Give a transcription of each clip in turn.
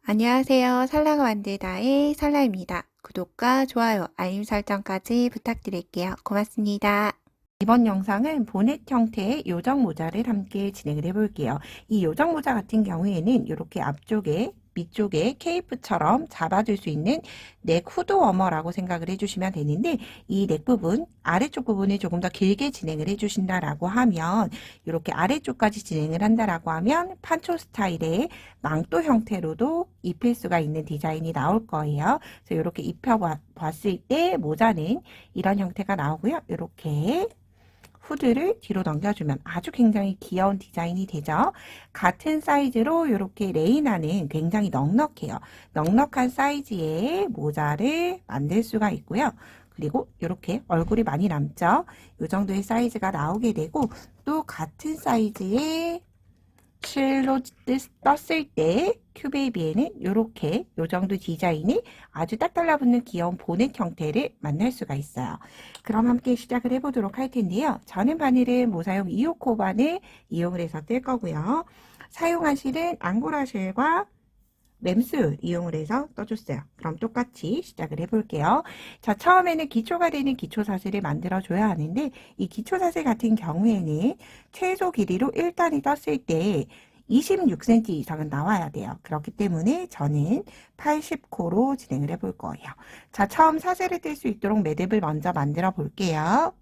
안녕하세요. 살라가 만들다의 살라입니다. 구독과 좋아요, 알림 설정까지 부탁드릴게요. 고맙습니다. 이번 영상은 보넷 형태의 요정 모자를 함께 진행을 해볼게요. 이 요정 모자 같은 경우에는 이렇게 앞쪽에 밑쪽에 케이프처럼 잡아줄 수 있는 넥 후드 워머라고 생각을 해주시면 되는데, 이 넥 부분, 아래쪽 부분을 조금 더 길게 진행을 해주신다라고 하면, 이렇게 아래쪽까지 진행을 한다라고 하면 판초 스타일의 망토 형태로도 입힐 수가 있는 디자인이 나올 거예요. 그래서 이렇게 입혀봤을 때 모자는 이런 형태가 나오고요. 이렇게 후드를 뒤로 넘겨주면 아주 굉장히 귀여운 디자인이 되죠. 같은 사이즈로 이렇게 레인하는 굉장히 넉넉해요. 넉넉한 사이즈의 모자를 만들 수가 있고요. 그리고 이렇게 얼굴이 많이 남죠. 이 정도의 사이즈가 나오게 되고, 또 같은 사이즈의 실로 떴을 때 큐베이비에는 이렇게 요 정도 디자인이 아주 딱 달라붙는 귀여운 보넷 형태를 만날 수가 있어요. 그럼 함께 시작을 해보도록 할 텐데요. 저는 바늘은 모사용 2호 바늘 이용을 해서 뜰 거고요. 사용한 실은 앙고라 실과 램스 이용을 해서 떠줬어요. 그럼 똑같이 시작을 해볼게요. 자, 처음에는 기초가 되는 기초사슬을 만들어줘야 하는데, 이 기초사슬 같은 경우에는 최소 길이로 1단이 떴을 때 26cm 이상은 나와야 돼요. 그렇기 때문에 저는 80코로 진행을 해볼 거예요. 자, 처음 사슬을 뜰 수 있도록 매듭을 먼저 만들어 볼게요.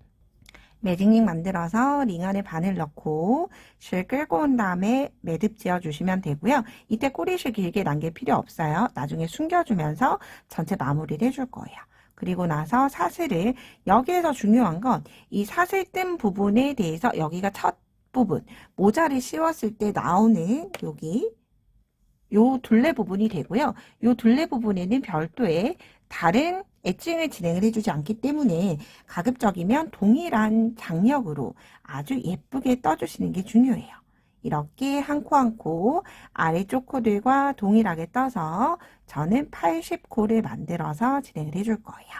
매직링 만들어서 링 안에 바늘 넣고 실 끌고 온 다음에 매듭 지어 주시면 되고요. 이때 꼬리실 길게 남길 필요 없어요. 나중에 숨겨주면서 전체 마무리를 해줄 거예요. 그리고 나서 사슬을, 여기에서 중요한 건 이 사슬 뜬 부분에 대해서 여기가 첫 부분, 모자를 씌웠을 때 나오는 여기 요 둘레 부분이 되고요. 요 둘레 부분에는 별도의 다른 애칭을 진행을 해주지 않기 때문에 가급적이면 동일한 장력으로 아주 예쁘게 떠주시는 게 중요해요. 이렇게 한 코 한 코 아래쪽 코들과 동일하게 떠서 저는 80코를 만들어서 진행을 해줄 거예요.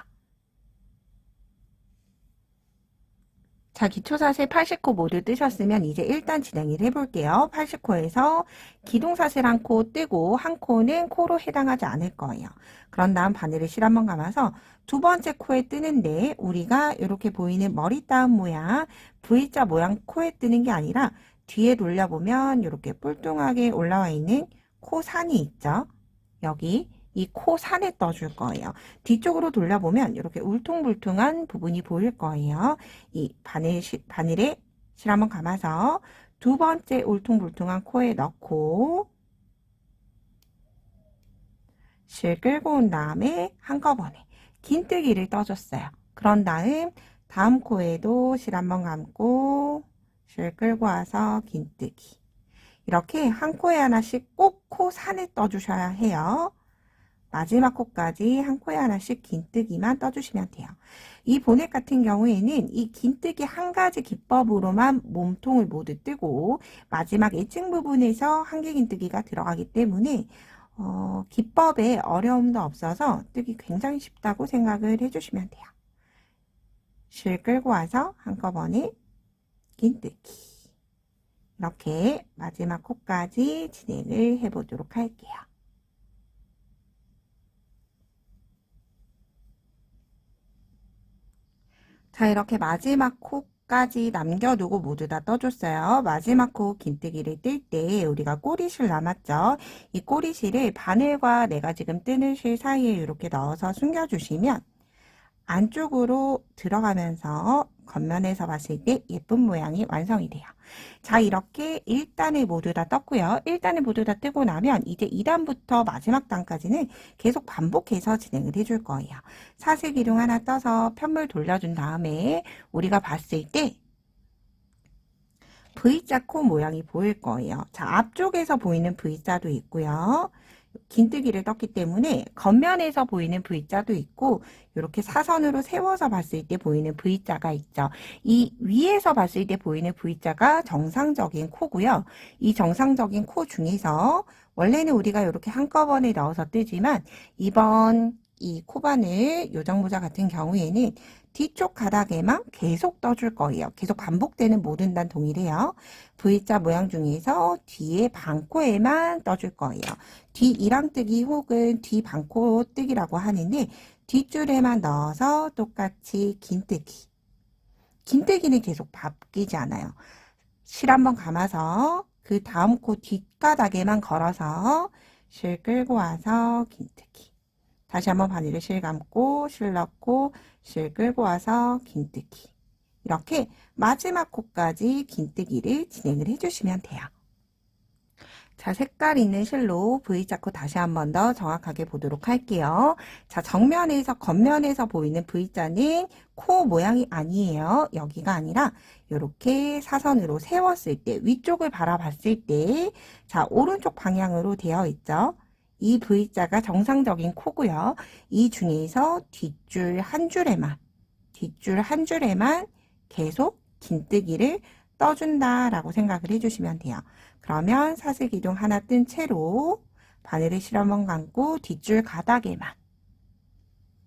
자, 기초사슬 80코 모두 뜨셨으면 이제 1단 진행을 해볼게요. 80코에서 기둥사슬 한 코 뜨고 한 코는 코로 해당하지 않을 거예요. 그런 다음 바늘을 실 한번 감아서 두 번째 코에 뜨는데, 우리가 이렇게 보이는 머리 따은 모양, V자 모양 코에 뜨는 게 아니라 뒤에 돌려보면 이렇게 뿔뚱하게 올라와 있는 코산이 있죠. 여기 이 코산에 떠줄 거예요. 뒤쪽으로 돌려보면 이렇게 울퉁불퉁한 부분이 보일 거예요. 이 바늘에 실 한번 감아서 두 번째 울퉁불퉁한 코에 넣고 실 끌고 온 다음에 한꺼번에 긴뜨기를 떠줬어요. 그런 다음 코에도 실 한번 감고 실 끌고 와서 긴뜨기. 이렇게 한 코에 하나씩 꼭 코산에 떠주셔야 해요. 마지막 코까지 한 코에 하나씩 긴뜨기만 떠주시면 돼요. 이 보넷 같은 경우에는 이 긴뜨기 한 가지 기법으로만 몸통을 모두 뜨고 마지막 애칭 부분에서 한 개 긴뜨기가 들어가기 때문에 기법에 어려움도 없어서 뜨기 굉장히 쉽다고 생각을 해주시면 돼요. 실 끌고 와서 한꺼번에 긴뜨기. 이렇게 마지막 코까지 진행을 해보도록 할게요. 자, 이렇게 마지막 코까지 남겨두고 모두 다 떠줬어요. 마지막 코 긴뜨기를 뜰 때 우리가 꼬리실 남았죠. 이 꼬리실을 바늘과 내가 지금 뜨는 실 사이에 이렇게 넣어서 숨겨주시면 안쪽으로 들어가면서 겉면에서 봤을 때 예쁜 모양이 완성이 돼요. 자, 이렇게 1단을 모두 다 떴고요. 1단을 모두 다 뜨고 나면 이제 2단부터 마지막 단까지는 계속 반복해서 진행을 해줄 거예요. 사슬 기둥 하나 떠서 편물 돌려준 다음에 우리가 봤을 때 V자 코 모양이 보일 거예요. 자, 앞쪽에서 보이는 V자도 있고요. 긴뜨기를 떴기 때문에 겉면에서 보이는 V자도 있고, 이렇게 사선으로 세워서 봤을 때 보이는 V자가 있죠. 이 위에서 봤을 때 보이는 V자가 정상적인 코고요. 이 정상적인 코 중에서 원래는 우리가 이렇게 한꺼번에 넣어서 뜨지만 이번 이 코바늘 요정모자 같은 경우에는 뒤쪽 가닥에만 계속 떠줄 거예요. 계속 반복되는 모든 단 동일해요. V자 모양 중에서 뒤에 반코에만 떠줄 거예요. 뒤 이랑뜨기 혹은 뒤 반코 뜨기라고 하는데 뒷줄에만 넣어서 똑같이 긴뜨기. 긴뜨기는 계속 바뀌지 않아요. 실 한번 감아서 그 다음 코 뒷가닥에만 걸어서 실 끌고 와서 긴뜨기. 다시 한번 바늘에 실 감고 실 넣고 실 끌고 와서 긴뜨기. 이렇게 마지막 코까지 긴뜨기를 진행을 해주시면 돼요. 자, 색깔 있는 실로 V자 코 다시 한 번 더 정확하게 보도록 할게요. 자, 정면에서 겉면에서 보이는 V자는 코 모양이 아니에요. 여기가 아니라 이렇게 사선으로 세웠을 때 위쪽을 바라봤을 때 자, 오른쪽 방향으로 되어 있죠. 이 V자가 정상적인 코고요. 이 중에서 뒷줄 한 줄에만 계속 긴뜨기를 떠준다라고 생각을 해주시면 돼요. 그러면 사슬기둥 하나 뜬 채로 바늘에 실 한번 감고 뒷줄 가닥에만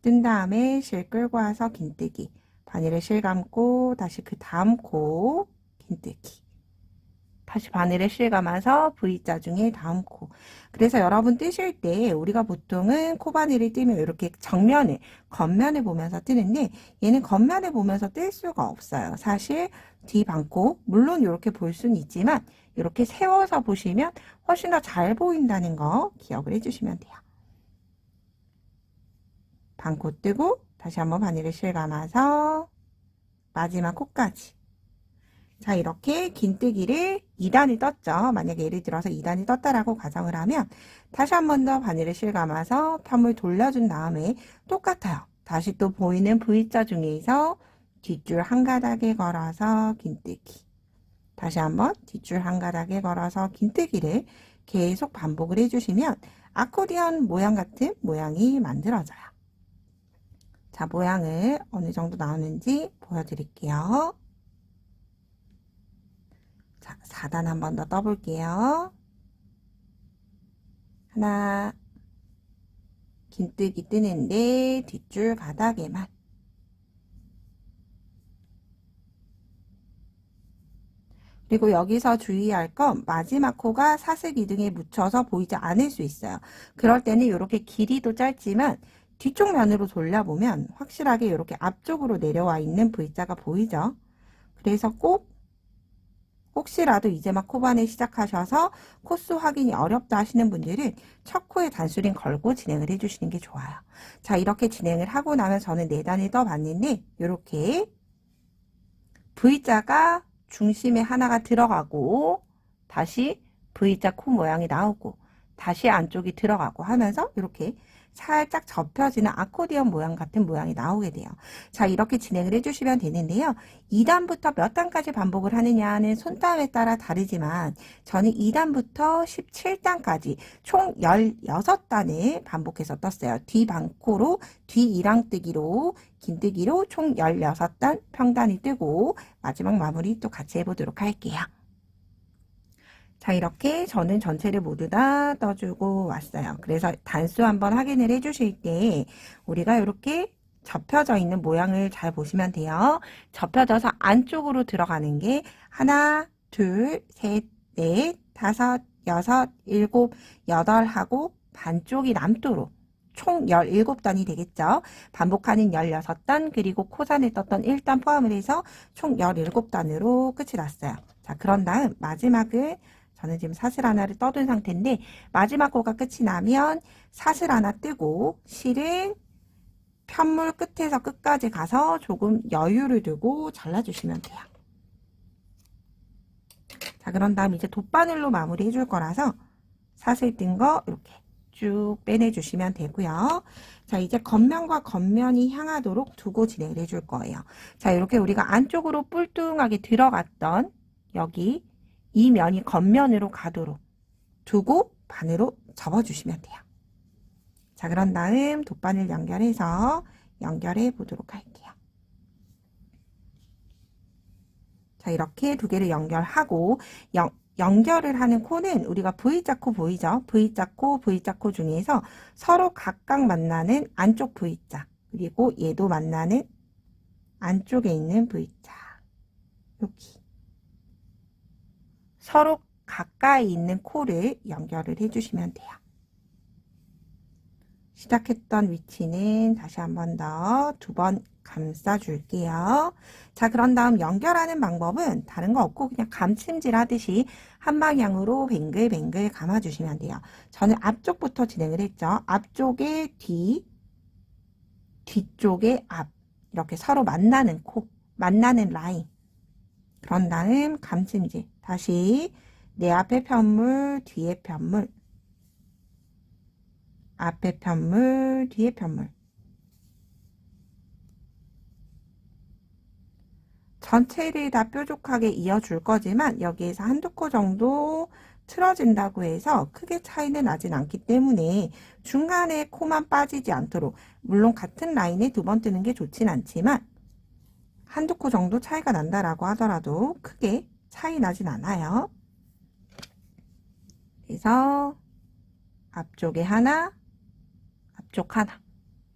뜬 다음에 실 끌고 와서 긴뜨기. 바늘에 실 감고 다시 그 다음 코 긴뜨기. 다시 바늘에 실 감아서 V자 중에 다음 코. 그래서 여러분 뜨실 때 우리가 보통은 코바늘을 뜨면 이렇게 정면을, 겉면을 보면서 뜨는데 얘는 겉면을 보면서 뜰 수가 없어요. 사실 뒤 반코, 물론 이렇게 볼 수는 있지만 이렇게 세워서 보시면 훨씬 더 잘 보인다는 거 기억을 해주시면 돼요. 반코 뜨고 다시 한번 바늘에 실 감아서 마지막 코까지. 자, 이렇게 긴뜨기를 2단을 떴죠. 만약에 예를 들어서 2단이 떴다라고 가정을 하면 다시 한 번 더 바늘에 실 감아서 편물 돌려준 다음에 똑같아요. 다시 또 보이는 V자 중에서 뒷줄 한 가닥에 걸어서 긴뜨기. 다시 한번 뒷줄 한 가닥에 걸어서 긴뜨기를 계속 반복을 해주시면 아코디언 모양 같은 모양이 만들어져요. 자, 모양을 어느 정도 나오는지 보여드릴게요. 자, 4단 한 번 더 떠볼게요. 하나, 긴뜨기 뜨는데 뒷줄 가닥에만. 그리고 여기서 주의할 건 마지막 코가 사슬기둥에 묻혀서 보이지 않을 수 있어요. 그럴 때는 이렇게 길이도 짧지만 뒤쪽 면으로 돌려보면 확실하게 이렇게 앞쪽으로 내려와 있는 V자가 보이죠? 그래서 꼭 혹시라도 이제 막 코바늘 시작하셔서 코수 확인이 어렵다 하시는 분들은 첫 코에 단수링 걸고 진행을 해주시는 게 좋아요. 자, 이렇게 진행을 하고 나면 저는 4단을 떠봤는데 이렇게 V자가 중심에 하나가 들어가고 다시 V자 코 모양이 나오고 다시 안쪽이 들어가고 하면서 이렇게 살짝 접혀지는 아코디언 모양 같은 모양이 나오게 돼요. 자, 이렇게 진행을 해주시면 되는데요. 2단부터 몇 단까지 반복을 하느냐는 손땀에 따라 다르지만 저는 2단부터 17단까지 총 16단을 반복해서 떴어요. 뒤 반코로 뒤 이랑뜨기로 긴뜨기로 총 16단 평단이 뜨고 마지막 마무리 또 같이 해보도록 할게요. 자, 이렇게 저는 전체를 모두 다 떠주고 왔어요. 그래서 단수 한번 확인을 해주실 때 우리가 이렇게 접혀져 있는 모양을 잘 보시면 돼요. 접혀져서 안쪽으로 들어가는 게 하나, 둘, 셋, 넷, 다섯, 여섯, 일곱, 여덟 하고 반쪽이 남도록 총 17단이 되겠죠. 반복하는 16단 그리고 코산에 떴던 1단 포함을 해서 총 17단으로 끝이 났어요. 자, 그런 다음 마지막을 저는 지금 사슬 하나를 떠둔 상태인데 마지막 코가 끝이 나면 사슬 하나 뜨고 실은 편물 끝에서 끝까지 가서 조금 여유를 두고 잘라주시면 돼요. 자, 그런 다음 이제 돗바늘로 마무리 해줄 거라서 사슬 뜬 거 이렇게 쭉 빼내주시면 되고요. 자, 이제 겉면과 겉면이 향하도록 두고 진행을 해줄 거예요. 자, 이렇게 우리가 안쪽으로 뿔뚱하게 들어갔던 여기 이 면이 겉면으로 가도록 두고 반으로 접어주시면 돼요. 자, 그런 다음 돗바늘 연결해서 연결해 보도록 할게요. 자, 이렇게 두 개를 연결하고 연결을 하는 코는 우리가 V자 코 보이죠? V자 코, V자 코 중에서 서로 각각 만나는 안쪽 V자, 그리고 얘도 만나는 안쪽에 있는 V자, 여기 서로 가까이 있는 코를 연결을 해주시면 돼요. 시작했던 위치는 다시 한 번 더 2번 감싸줄게요. 자, 그런 다음 연결하는 방법은 다른 거 없고 그냥 감침질 하듯이 한 방향으로 뱅글뱅글 감아주시면 돼요. 저는 앞쪽부터 진행을 했죠. 앞쪽에 뒤, 뒤쪽에 앞, 이렇게 서로 만나는 코, 만나는 라인. 그런 다음 감침질. 다시 내 앞에 편물, 뒤에 편물, 앞에 편물, 뒤에 편물. 전체를 다 뾰족하게 이어줄 거지만 여기에서 한두 코 정도 틀어진다고 해서 크게 차이는 나진 않기 때문에 중간에 코만 빠지지 않도록, 물론 같은 라인에 2번 뜨는 게 좋진 않지만 한두 코 정도 차이가 난다라고 하더라도 크게 차이 나진 않아요. 그래서 앞쪽에 하나, 앞쪽 하나,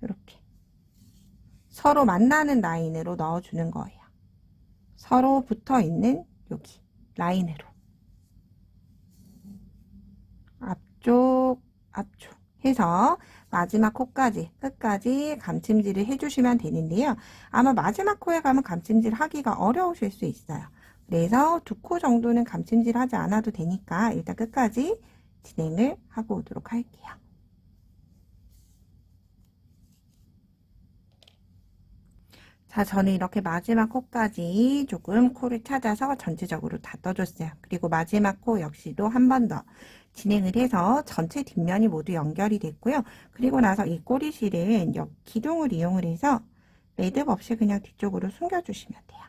이렇게 서로 만나는 라인으로 넣어주는 거예요. 서로 붙어 있는 여기 라인으로 앞쪽, 앞쪽 해서 마지막 코까지 끝까지 감침질을 해주시면 되는데요. 아마 마지막 코에 가면 감침질 하기가 어려우실 수 있어요. 그래서 2코 정도는 감침질 하지 않아도 되니까 일단 끝까지 진행을 하고 오도록 할게요. 자, 저는 이렇게 마지막 코까지 조금 코를 찾아서 전체적으로 다 떠줬어요. 그리고 마지막 코 역시도 한 번 더 진행을 해서 전체 뒷면이 모두 연결이 됐고요. 그리고 나서 이 꼬리실은 기둥을 이용을 해서 매듭 없이 그냥 뒤쪽으로 숨겨주시면 돼요.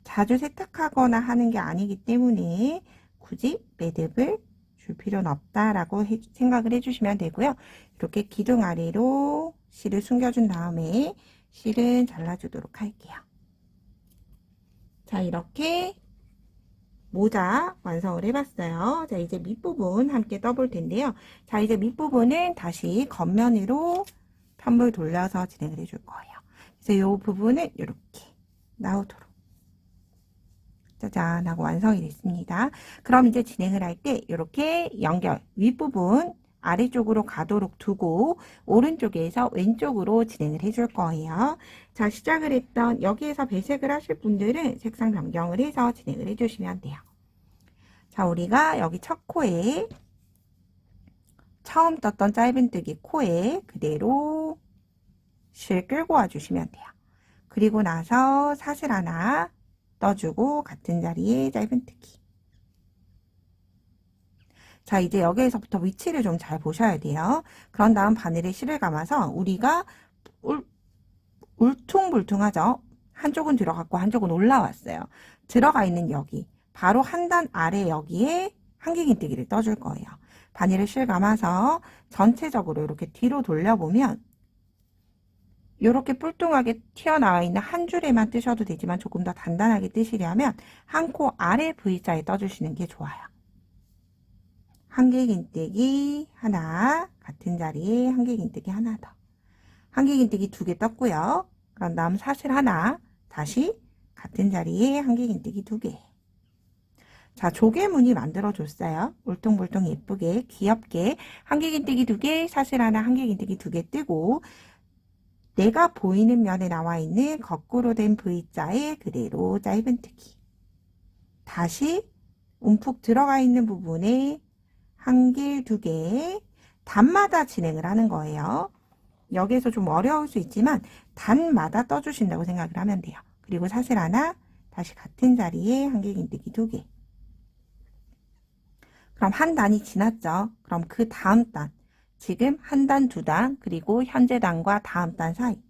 자주 세탁하거나 하는 게 아니기 때문에 굳이 매듭을 줄 필요는 없다라고 생각을 해주시면 되고요. 이렇게 기둥 아래로 실을 숨겨준 다음에 실은 잘라주도록 할게요. 자, 이렇게 모자 완성을 해봤어요. 자, 이제 밑부분 함께 떠볼 텐데요. 자, 이제 밑부분은 다시 겉면으로 편물 돌려서 진행을 해줄 거예요. 그래서 이 부분은 이렇게 나오도록 짜잔 하고 완성이 됐습니다. 그럼 이제 진행을 할 때 이렇게 연결 윗부분 아래쪽으로 가도록 두고 오른쪽에서 왼쪽으로 진행을 해줄 거예요. 자, 시작을 했던 여기에서 배색을 하실 분들은 색상 변경을 해서 진행을 해주시면 돼요. 자, 우리가 여기 첫 코에 처음 떴던 짧은뜨기 코에 그대로 실 끌고 와주시면 돼요. 그리고 나서 사슬 하나 떠주고 같은 자리에 짧은뜨기. 자, 이제 여기에서부터 위치를 좀 잘 보셔야 돼요. 그런 다음 바늘에 실을 감아서 우리가 울퉁불퉁하죠? 한쪽은 들어갔고 한쪽은 올라왔어요. 들어가 있는 여기, 바로 한 단 아래 여기에 한길긴뜨기를 떠줄 거예요. 바늘에 실 감아서 전체적으로 이렇게 뒤로 돌려보면 이렇게 뿔뚱하게 튀어나와 있는 한 줄에만 뜨셔도 되지만 조금 더 단단하게 뜨시려면 한 코 아래 V자에 떠주시는 게 좋아요. 한길긴뜨기 하나, 같은 자리에 한길긴뜨기 하나 더. 한길긴뜨기 2개 떴고요. 그런 다음 사슬 하나, 다시 같은 자리에 한길긴뜨기 2개. 자, 조개무늬 만들어줬어요. 울퉁불퉁 예쁘게 귀엽게 한길긴뜨기 2개, 사슬 하나, 한길긴뜨기 2개 뜨고 내가 보이는 면에 나와 있는 거꾸로 된 V자에 그대로 짧은뜨기. 다시 움푹 들어가 있는 부분에 한길 2개, 단마다 진행을 하는 거예요. 여기에서 좀 어려울 수 있지만 단마다 떠주신다고 생각을 하면 돼요. 그리고 사슬 하나, 다시 같은 자리에 한길긴뜨기 2개. 그럼 한 단이 지났죠. 그럼 그 다음 단, 지금 한 단, 2단, 그리고 현재 단과 다음 단 사이.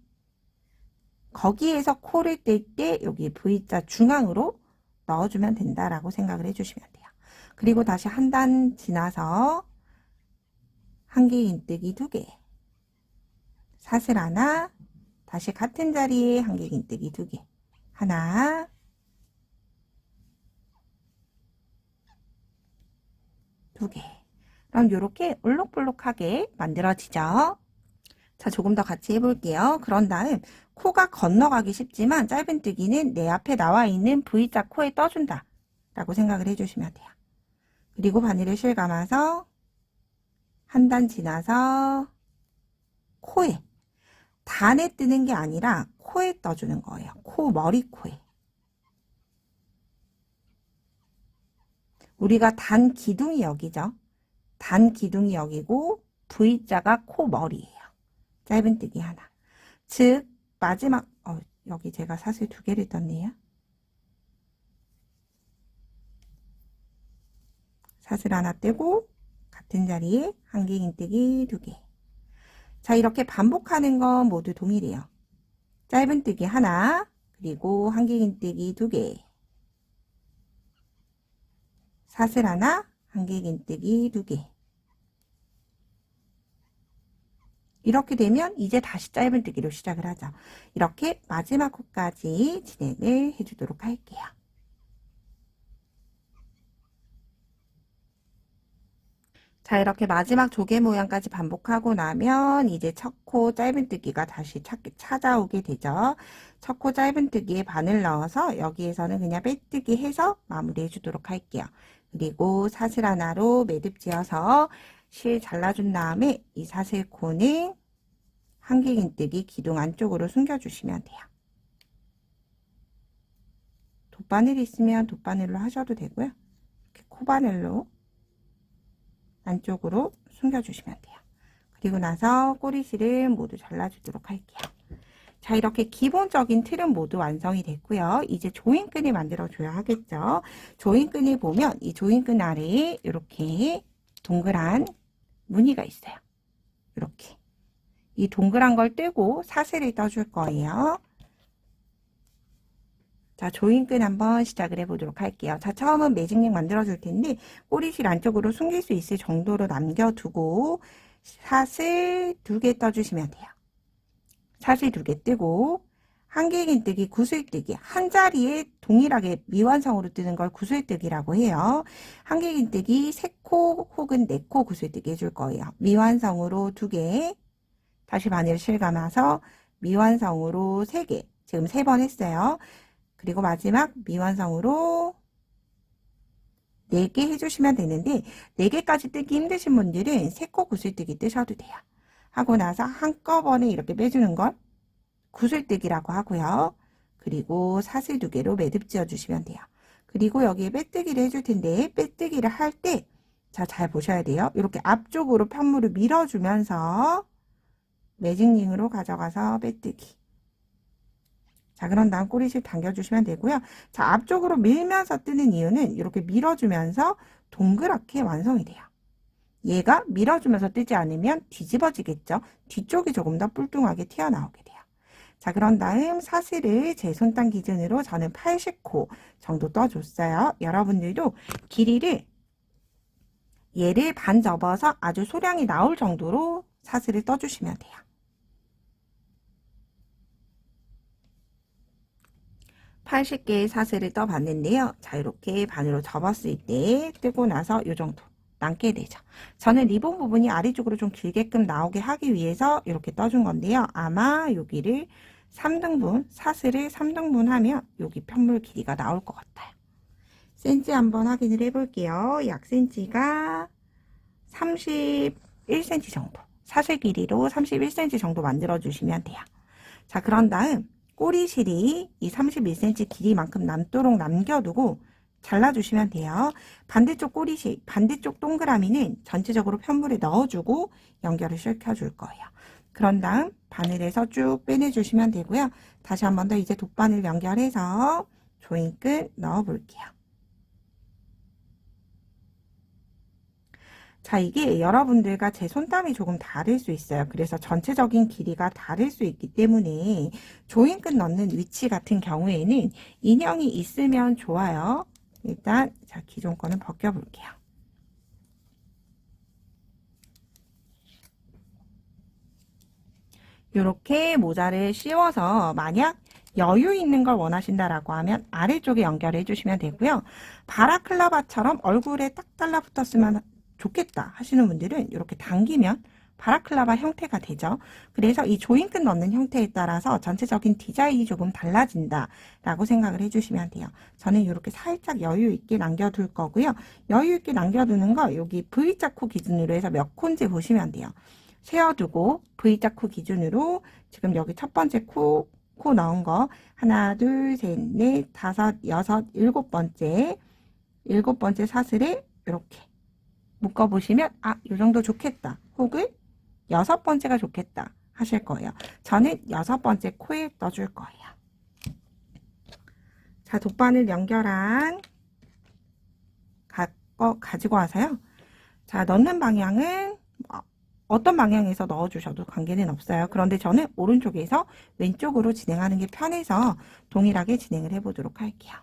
거기에서 코를 뗄 때 여기 V자 중앙으로 넣어주면 된다라고 생각을 해주시면 돼요. 그리고 다시 한 단 지나서 한길긴뜨기 2개, 사슬 하나, 다시 같은 자리에 한길긴뜨기 2개, 하나, 2개. 그럼 이렇게 올록볼록하게 만들어지죠. 자, 조금 더 같이 해볼게요. 그런 다음 코가 건너가기 쉽지만 짧은뜨기는 내 앞에 나와 있는 V자 코에 떠준다 라고 생각을 해주시면 돼요. 그리고 바늘을 실감아서 한 단 지나서 코에, 단에 뜨는 게 아니라 코에 떠주는 거예요. 코, 머리 코에. 우리가 단 기둥이 여기죠. 단 기둥이 여기고 V자가 코 머리예요. 짧은뜨기 하나. 즉 마지막 여기 제가 사슬 2개를 떴네요. 사슬 하나 떼고 같은 자리에 한길긴뜨기 2개. 자, 이렇게 반복하는 건 모두 동일해요. 짧은뜨기 하나, 그리고 한길긴뜨기 2개. 사슬 하나, 한길긴뜨기 2개. 이렇게 되면 이제 다시 짧은뜨기로 시작을 하죠. 이렇게 마지막 코까지 진행을 해주도록 할게요. 자, 이렇게 마지막 조개 모양까지 반복하고 나면 이제 첫 코 짧은뜨기가 다시 찾아오게 되죠. 첫 코 짧은뜨기에 바늘 넣어서 여기에서는 그냥 빼뜨기 해서 마무리해 주도록 할게요. 그리고 사슬 하나로 매듭 지어서 실 잘라준 다음에 이 사슬코는 한길긴뜨기 기둥 안쪽으로 숨겨주시면 돼요. 돗바늘이 있으면 돗바늘로 하셔도 되고요. 이렇게 코바늘로 안쪽으로 숨겨주시면 돼요. 그리고 나서 꼬리실을 모두 잘라주도록 할게요. 자, 이렇게 기본적인 틀은 모두 완성이 됐고요. 이제 조인끈을 만들어줘야 하겠죠. 조인끈을 보면 이 조인끈 아래에 이렇게 동그란 무늬가 있어요. 이렇게. 이 동그란 걸 떼고 사슬을 떠줄 거예요. 자, 조인끈 한번 시작을 해보도록 할게요. 자, 처음은 매직링 만들어줄 텐데 꼬리실 안쪽으로 숨길 수 있을 정도로 남겨두고 사슬 2개 떠주시면 돼요. 사슬 2개 뜨고 한길긴뜨기, 구슬뜨기 한 자리에 동일하게 미완성으로 뜨는 걸 구슬뜨기라고 해요. 한길긴뜨기 3코 혹은 4코 구슬뜨기 해줄 거예요. 미완성으로 2개, 다시 바늘 실감아서 미완성으로 3개, 지금 3번 했어요. 그리고 마지막 미완성으로 4개 해주시면 되는데 4개까지 뜨기 힘드신 분들은 3코 구슬뜨기 뜨셔도 돼요. 하고 나서 한꺼번에 이렇게 빼주는 걸 구슬뜨기라고 하고요. 그리고 사슬 2개로 매듭 지어주시면 돼요. 그리고 여기에 빼뜨기를 해줄 텐데 빼뜨기를 할 때 자, 잘 보셔야 돼요. 이렇게 앞쪽으로 편물을 밀어주면서 매직링으로 가져가서 빼뜨기. 자, 그런 다음 꼬리실 당겨주시면 되고요. 자, 앞쪽으로 밀면서 뜨는 이유는 이렇게 밀어주면서 동그랗게 완성이 돼요. 얘가 밀어주면서 뜨지 않으면 뒤집어지겠죠. 뒤쪽이 조금 더 뿔뚱하게 튀어나오게 돼요. 자, 그런 다음 사슬을 제 손단 기준으로 저는 80코 정도 떠줬어요. 여러분들도 길이를 얘를 반 접어서 아주 소량이 나올 정도로 사슬을 떠주시면 돼요. (80) 개의 사슬을 떠봤는데요. 자, 이렇게 반으로 접었을 때 뜨고 나서 이 정도 남게 되죠. 저는 리본 부분이 아래쪽으로 좀 길게끔 나오게 하기 위해서 이렇게 떠준 건데요. 아마 여기를 3등분, 사슬을 3등분 하면 여기 편물 길이가 나올 것 같아요. 센치 한번 확인을 해볼게요. 약 센치가 31cm 정도, 사슬 길이로 31cm 정도 만들어주시면 돼요. 자, 그런 다음 꼬리실이 이 31cm 길이만큼 남도록 남겨두고 잘라주시면 돼요. 반대쪽 꼬리실, 반대쪽 동그라미는 전체적으로 편물에 넣어주고 연결을 시켜줄 거예요. 그런 다음 바늘에서 쭉 빼내주시면 되고요. 다시 한 번 더 이제 돗바늘 연결해서 조인끈 넣어볼게요. 자, 이게 여러분들과 제 손땀이 조금 다를 수 있어요. 그래서 전체적인 길이가 다를 수 있기 때문에 조인끈 넣는 위치 같은 경우에는 인형이 있으면 좋아요. 일단 자, 기존 거는 벗겨 볼게요. 이렇게 모자를 씌워서 만약 여유 있는 걸 원하신다라고 하면 아래쪽에 연결해 주시면 되고요. 바라클라바처럼 얼굴에 딱 달라붙었으면 좋겠다 하시는 분들은 이렇게 당기면 바라클라바 형태가 되죠. 그래서 이 조인끝 넣는 형태에 따라서 전체적인 디자인이 조금 달라진다 라고 생각을 해주시면 돼요. 저는 이렇게 살짝 여유 있게 남겨둘 거고요. 여유 있게 남겨두는 거 여기 V자 코 기준으로 해서 몇 코인지 보시면 돼요. 세어두고 V자 코 기준으로 지금 여기 첫 번째 코 넣은 거 하나, 둘, 셋, 넷, 다섯, 여섯, 일곱 번째 사슬에 이렇게 묶어보시면 이 정도 좋겠다. 혹은 여섯 번째가 좋겠다 하실 거예요. 저는 여섯 번째 코에 넣어줄 거예요. 자, 돗바늘 연결한 거 가지고 와서요. 자, 넣는 방향은 어떤 방향에서 넣어주셔도 관계는 없어요. 그런데 저는 오른쪽에서 왼쪽으로 진행하는 게 편해서 동일하게 진행을 해보도록 할게요.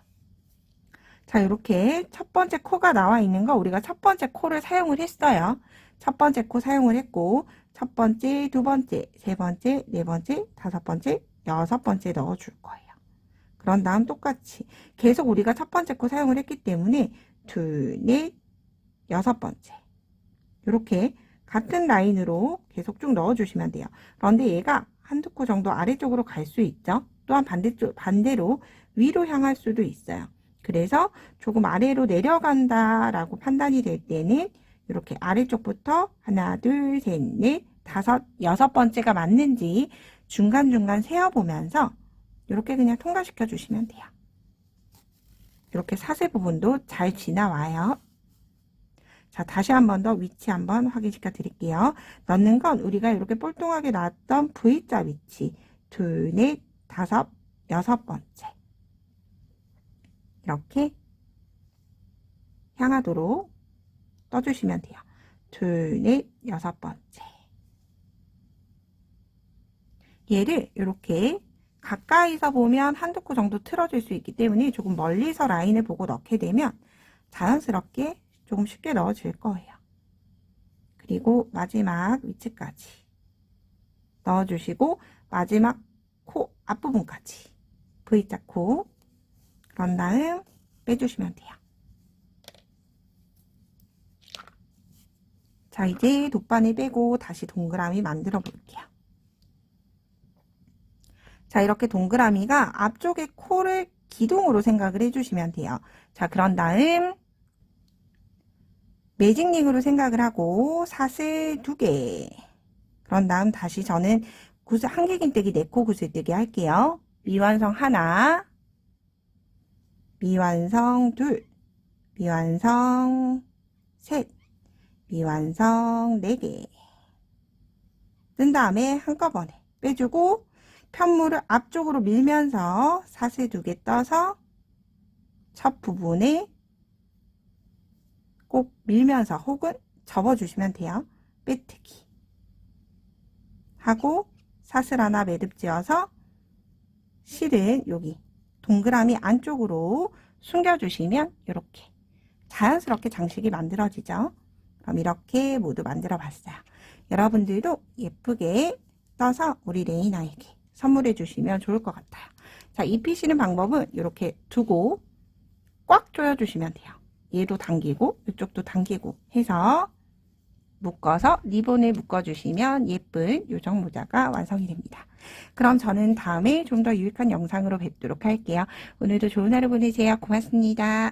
자, 이렇게 첫 번째 코가 나와 있는 거 우리가 첫 번째 코를 사용을 했어요. 첫 번째 코 사용을 했고 첫 번째, 두 번째, 세 번째, 네 번째, 다섯 번째, 여섯 번째 넣어줄 거예요. 그런 다음 똑같이 계속 우리가 첫 번째 코 사용을 했기 때문에 둘, 넷, 여섯 번째 이렇게 같은 라인으로 계속 쭉 넣어주시면 돼요. 그런데 얘가 한두 코 정도 아래쪽으로 갈 수 있죠. 또한 반대로 위로 향할 수도 있어요. 그래서 조금 아래로 내려간다 라고 판단이 될 때는 이렇게 아래쪽부터 하나, 둘, 셋, 넷, 다섯, 여섯 번째가 맞는지 중간중간 세어보면서 이렇게 그냥 통과시켜 주시면 돼요. 이렇게 사슬 부분도 잘 지나와요. 자, 다시 한 번 더 위치 한번 확인시켜 드릴게요. 넣는 건 우리가 이렇게 볼통하게 놨던 V자 위치 둘, 넷, 다섯, 여섯 번째 이렇게 향하도록 떠주시면 돼요. 둘, 넷, 여섯 번째. 얘를 이렇게 가까이서 보면 한두 코 정도 틀어질 수 있기 때문에 조금 멀리서 라인을 보고 넣게 되면 자연스럽게 조금 쉽게 넣어질 거예요. 그리고 마지막 위치까지 넣어주시고 마지막 코 앞부분까지 V자 코 그런 다음 빼주시면 돼요. 자, 이제 돗바늘 빼고 다시 동그라미 만들어 볼게요. 자, 이렇게 동그라미가 앞쪽에 코를 기둥으로 생각을 해주시면 돼요. 자, 그런 다음 매직링으로 생각을 하고 사슬 2개 그런 다음 다시 저는 구슬 한길긴뜨기 4코 구슬뜨기 할게요. 미완성 하나, 미완성 둘, 미완성 셋, 미완성 4개 뜬 다음에 한꺼번에 빼주고 편물을 앞쪽으로 밀면서 사슬 2개 떠서 첫 부분에 꼭 밀면서 혹은 접어주시면 돼요. 빼뜨기 하고 사슬 하나 매듭 지어서 실은 여기 동그라미 안쪽으로 숨겨주시면 이렇게 자연스럽게 장식이 만들어지죠. 그럼 이렇게 모두 만들어 봤어요. 여러분들도 예쁘게 떠서 우리 레이나에게 선물해 주시면 좋을 것 같아요. 자, 입히시는 방법은 이렇게 두고 꽉 조여 주시면 돼요. 얘도 당기고 이쪽도 당기고 해서 묶어서 리본을 묶어 주시면 예쁜 요정 모자가 완성이 됩니다. 그럼 저는 다음에 좀 더 유익한 영상으로 뵙도록 할게요. 오늘도 좋은 하루 보내세요. 고맙습니다.